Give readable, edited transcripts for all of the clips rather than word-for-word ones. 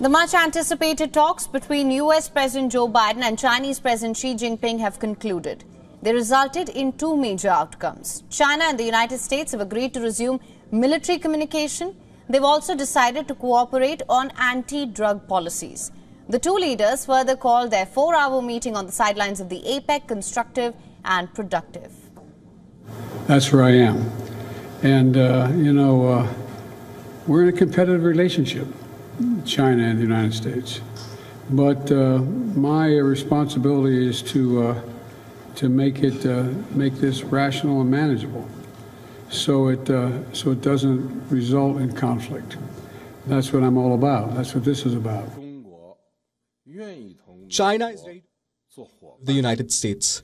The much-anticipated talks between U.S. President Joe Biden and Chinese President Xi Jinping have concluded. They resulted in two major outcomes. China and the United States have agreed to resume military communication. They've also decided to cooperate on anti-drug policies. The two leaders further called their 4-hour meeting on the sidelines of the APEC constructive and productive. That's where I am. And, we're in a competitive relationship, China and the United States. But my responsibility is to make this rational and manageable, so it doesn't result in conflict. That's what I'm all about. That's what this is about. China is ready to the United States.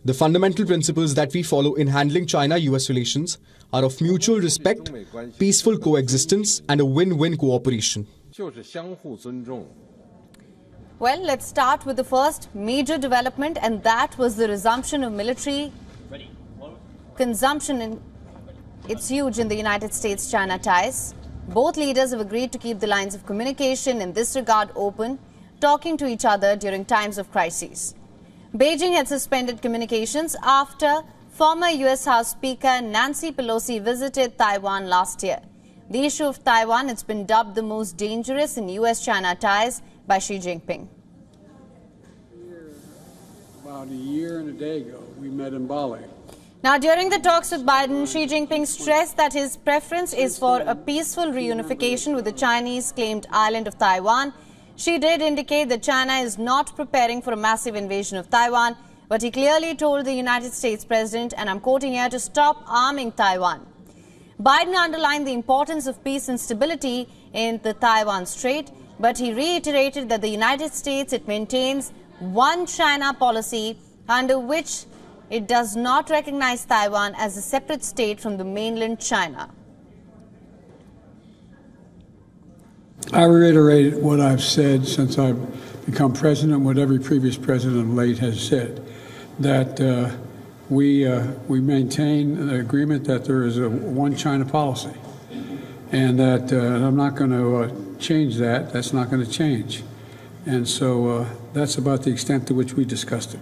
The fundamental principles that we follow in handling China-US relations are of mutual respect, peaceful coexistence, and a win-win cooperation. Well, let's start with the first major development, and that was the resumption of military consumption. It's huge in the United States-China ties. Both leaders have agreed to keep the lines of communication in this regard open, talking to each other during times of crises. Beijing had suspended communications after former U.S. House Speaker Nancy Pelosi visited Taiwan last year. The issue of Taiwan has been dubbed the most dangerous in U.S.-China ties by Xi Jinping. About a year and a day ago, we met in Bali. Now, during the talks with Biden, Xi Jinping stressed that his preference is for a peaceful reunification with the Chinese-claimed island of Taiwan. Xi did indicate that China is not preparing for a massive invasion of Taiwan, but he clearly told the United States president, and I'm quoting here, to stop arming Taiwan. Biden underlined the importance of peace and stability in the Taiwan Strait, but he reiterated that the United States, it maintains one China policy under which it does not recognize Taiwan as a separate state from the mainland China. I reiterate what I've said since I've become president, what every previous president of late has said, that we maintain the agreement that there is a one China policy, and that I'm not going to change that. That's not going to change. And so that's about the extent to which we discussed it.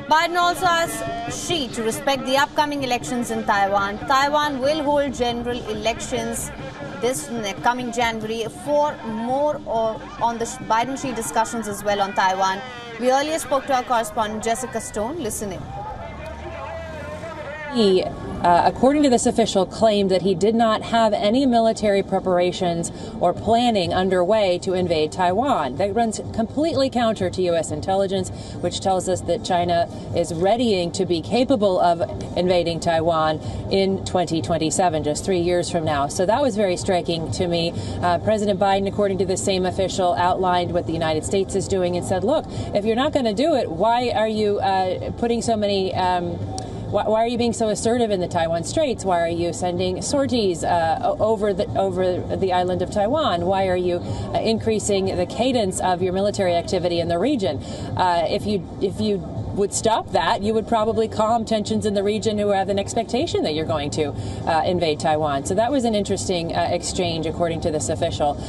Biden also asked Xi to respect the upcoming elections in Taiwan. Taiwan will hold general elections this coming January. For more on the Biden-Xi discussions as well on Taiwan, we earlier spoke to our correspondent Jessica Stone. Listen in. He, according to this official, claimed that he did not have any military preparations or planning underway to invade Taiwan. That runs completely counter to U.S. intelligence, which tells us that China is readying to be capable of invading Taiwan in 2027, just 3 years from now. So that was very striking to me. President Biden, according to the same official, outlined what the United States is doing and said, look, if you're not going to do it, why are you putting so many why are you being so assertive in the Taiwan Straits? Why are you sending sorties over the island of Taiwan? Why are you increasing the cadence of your military activity in the region? If you would stop that, you would probably calm tensions in the region who have an expectation that you're going to invade Taiwan. So that was an interesting exchange, according to this official.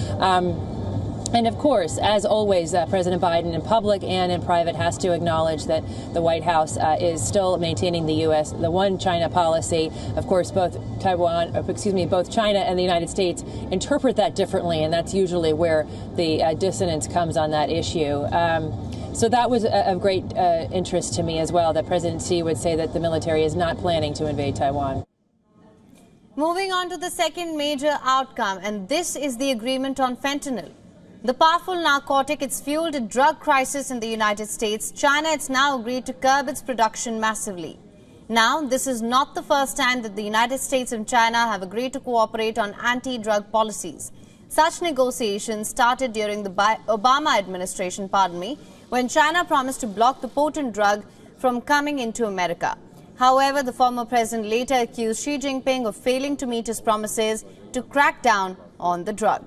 And of course, as always, President Biden in public and in private has to acknowledge that the White House is still maintaining the one China policy. Of course, both China and the United States interpret that differently, and that's usually where the dissonance comes on that issue. So that was of great interest to me as well, that President Xi would say that the military is not planning to invade Taiwan. Moving on to the second major outcome, and this is the agreement on fentanyl. The powerful narcotic, it's fueled a drug crisis in the United States. China has now agreed to curb its production massively. Now, this is not the first time that the United States and China have agreed to cooperate on anti-drug policies. Such negotiations started during the Obama administration, when China promised to block the potent drug from coming into America. However, the former president later accused Xi Jinping of failing to meet his promises to crack down on the drug.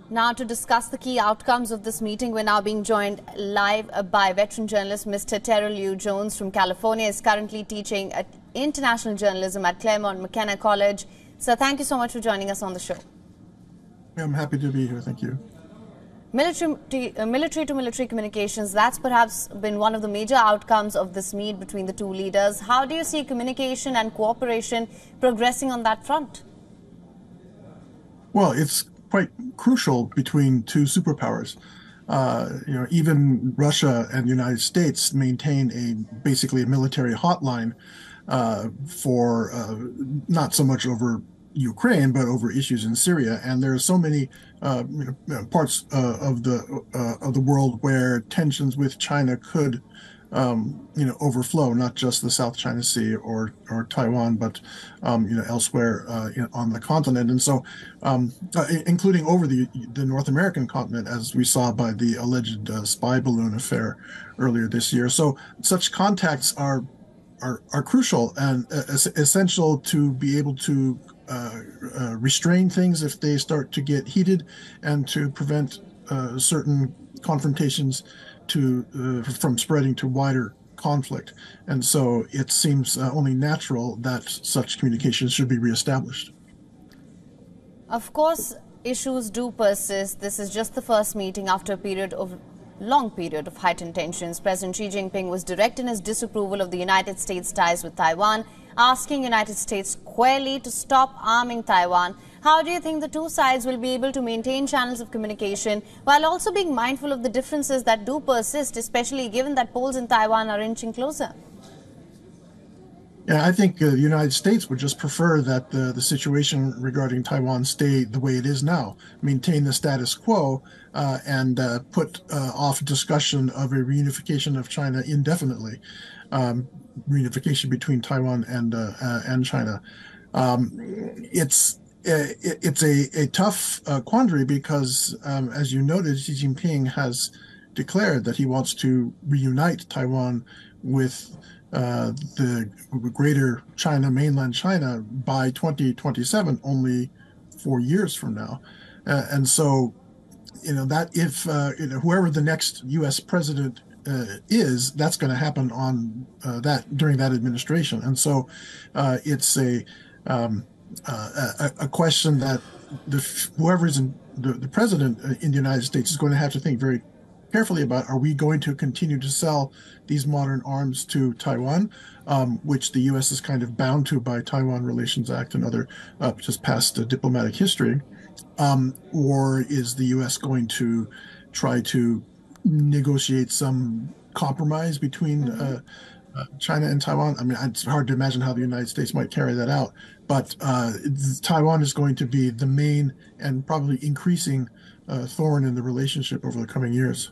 Now, to discuss the key outcomes of this meeting, we're now being joined live by veteran journalist Mr. Terrell Yu Jones from California. He is currently teaching International Journalism at Claremont McKenna College. Sir, thank you so much for joining us on the show. I'm happy to be here. Thank you. Military-to-military communications, that's perhaps been one of the major outcomes of this meet between the two leaders. How do you see communication and cooperation progressing on that front? Well, it's quite crucial between two superpowers. Even Russia and the United States maintain basically a military hotline for not so much over Ukraine, but over issues in Syria. And there are so many parts of the world where tensions with China could overflow, not just the South China Sea or Taiwan, but elsewhere on the continent. And so, including over the North American continent, as we saw by the alleged spy balloon affair earlier this year. So, such contacts are crucial and essential to be able to restrain things if they start to get heated, and to prevent certain confrontations from spreading to wider conflict. And so it seems only natural that such communications should be reestablished. Of course, issues do persist. This is just the first meeting after a long period of heightened tensions. President Xi Jinping was direct in his disapproval of the United States' ties with Taiwan, asking United States squarely to stop arming Taiwan. How do you think the two sides will be able to maintain channels of communication while also being mindful of the differences that do persist, especially given that polls in Taiwan are inching closer? Yeah, I think the United States would just prefer that the situation regarding Taiwan stay the way it is now, maintain the status quo, and put off discussion of a reunification of China indefinitely, reunification between Taiwan and China. It's a tough quandary because, as you noted, Xi Jinping has declared that he wants to reunite Taiwan with the greater China, mainland China, by 2027, only 4 years from now. And so, that if, whoever the next U.S. president is, that's going to happen on during that administration. And so it's a question that whoever is the president in the United States is going to have to think very carefully about. Are we going to continue to sell these modern arms to Taiwan, which the U.S. is kind of bound to by Taiwan Relations Act and other just past diplomatic history, or is the U.S. going to try to negotiate some compromise between China and Taiwan? I mean, it's hard to imagine how the United States might carry that out, but Taiwan is going to be the main and probably increasing thorn in the relationship over the coming years.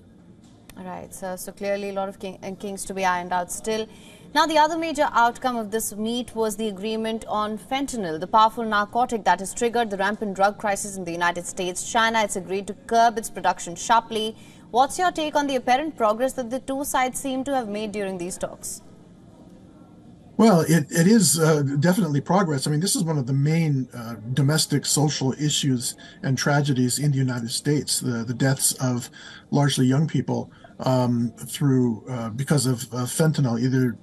All right, so clearly a lot of kinks to be ironed out still. Now, the other major outcome of this meet was the agreement on fentanyl, the powerful narcotic that has triggered the rampant drug crisis in the United States. China has agreed to curb its production sharply. What's your take on the apparent progress that the two sides seem to have made during these talks? Well, it is definitely progress. I mean, this is one of the main domestic social issues and tragedies in the United States, the deaths of largely young people because of fentanyl, either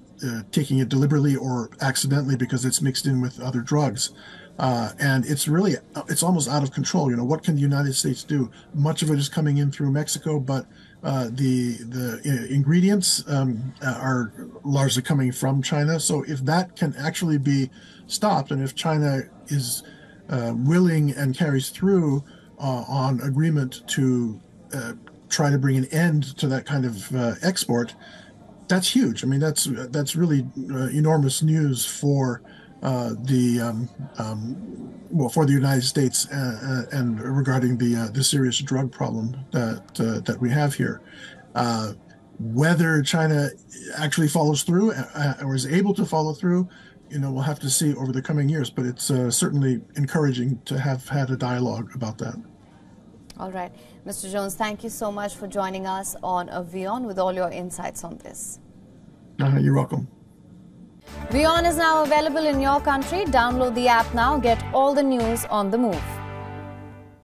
taking it deliberately or accidentally because it's mixed in with other drugs. And it's almost out of control. What can the United States do? Much of it is coming in through Mexico, but the ingredients are largely coming from China. So if that can actually be stopped, and if China is willing and carries through on agreement to try to bring an end to that kind of export, that's huge. I mean, that's really enormous news for the United States and regarding the serious drug problem that we have here. Whether China actually follows through or is able to follow through, we'll have to see over the coming years. But it's certainly encouraging to have had a dialogue about that. All right, Mr. Jones, thank you so much for joining us on WION with all your insights on this. You're welcome. WION is now available in your country. Download the app now. Get all the news on the move.